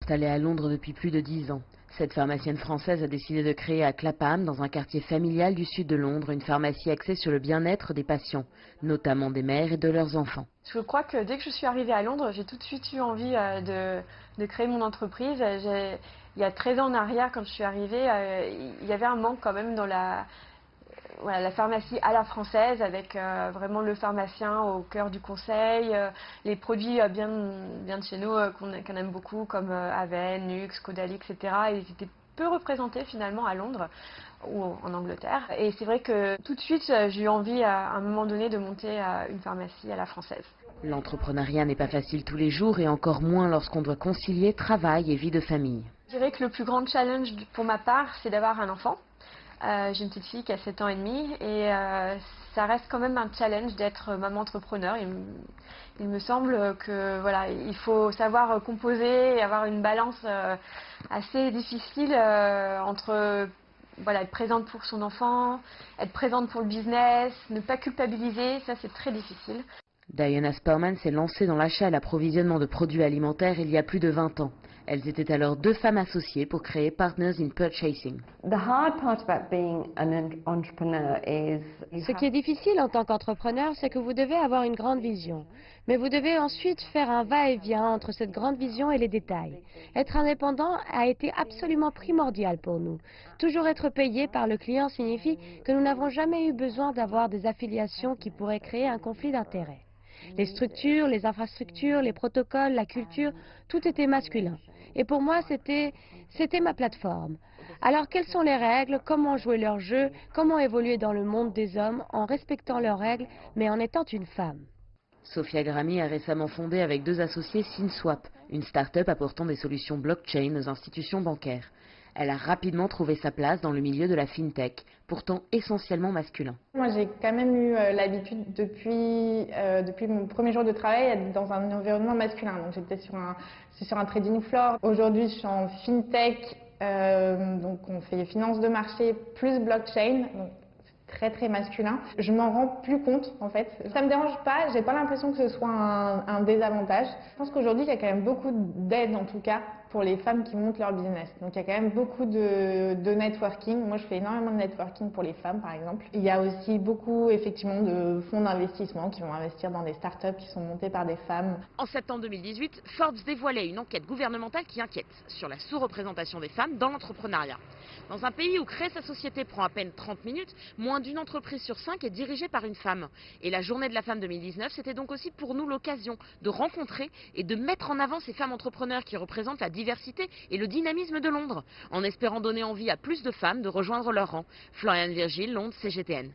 Installée à Londres depuis plus de 10 ans, cette pharmacienne française a décidé de créer à Clapham, dans un quartier familial du sud de Londres, une pharmacie axée sur le bien-être des patients, notamment des mères et de leurs enfants. Je crois que dès que je suis arrivée à Londres, j'ai tout de suite eu envie de créer mon entreprise. Il y a 13 ans en arrière, quand je suis arrivée, il y avait un manque quand même dans la pharmacie à la française, avec vraiment le pharmacien au cœur du conseil, les produits bien de chez nous qu'on aime beaucoup, comme Aven, Nux, Caudalie, etc. Ils étaient peu représentés finalement à Londres ou en Angleterre. Et c'est vrai que tout de suite, j'ai eu envie à un moment donné de monter une pharmacie à la française. L'entrepreneuriat n'est pas facile tous les jours et encore moins lorsqu'on doit concilier travail et vie de famille. Je dirais que le plus grand challenge pour ma part, c'est d'avoir un enfant. J'ai une petite fille qui a 7 ans et demi et ça reste quand même un challenge d'être maman entrepreneur. Il me semble que voilà, il faut savoir composer et avoir une balance assez difficile entre voilà, être présente pour son enfant, être présente pour le business, ne pas culpabiliser, ça c'est très difficile. Diana Sporman s'est lancée dans l'achat et l'approvisionnement de produits alimentaires il y a plus de 20 ans. Elles étaient alors deux femmes associées pour créer Partners in Purchasing. Ce qui est difficile en tant qu'entrepreneur, c'est que vous devez avoir une grande vision. Mais vous devez ensuite faire un va-et-vient entre cette grande vision et les détails. Être indépendant a été absolument primordial pour nous. Toujours être payé par le client signifie que nous n'avons jamais eu besoin d'avoir des affiliations qui pourraient créer un conflit d'intérêts. Les structures, les infrastructures, les protocoles, la culture, tout était masculin. Et pour moi, c'était ma plateforme. Alors, quelles sont les règles? Comment jouer leur jeu? Comment évoluer dans le monde des hommes en respectant leurs règles, mais en étant une femme? Sophia Grammy a récemment fondé avec deux associés SynSwap, une start-up apportant des solutions blockchain aux institutions bancaires. Elle a rapidement trouvé sa place dans le milieu de la fintech, pourtant essentiellement masculin. Moi, j'ai quand même eu l'habitude depuis mon premier jour de travail d'être dans un environnement masculin. Donc, j'étais sur un trading floor. Aujourd'hui, je suis en fintech, donc on fait finance de marché plus blockchain. Donc, très très masculin. Je m'en rends plus compte en fait. Ça me dérange pas, j'ai pas l'impression que ce soit un désavantage. Je pense qu'aujourd'hui il y a quand même beaucoup d'aide en tout cas pour les femmes qui montent leur business. Donc il y a quand même beaucoup de networking. Moi je fais énormément de networking pour les femmes par exemple. Il y a aussi beaucoup effectivement de fonds d'investissement qui vont investir dans des startups qui sont montées par des femmes. En septembre 2018, Forbes dévoilait une enquête gouvernementale qui inquiète sur la sous-représentation des femmes dans l'entrepreneuriat. Dans un pays où créer sa société prend à peine 30 minutes, moins d'une entreprise sur 5 est dirigée par une femme. Et la journée de la femme 2019, c'était donc aussi pour nous l'occasion de rencontrer et de mettre en avant ces femmes entrepreneurs qui représentent la diversité et le dynamisme de Londres, en espérant donner envie à plus de femmes de rejoindre leur rang. Floriane Virgile, Londres, CGTN.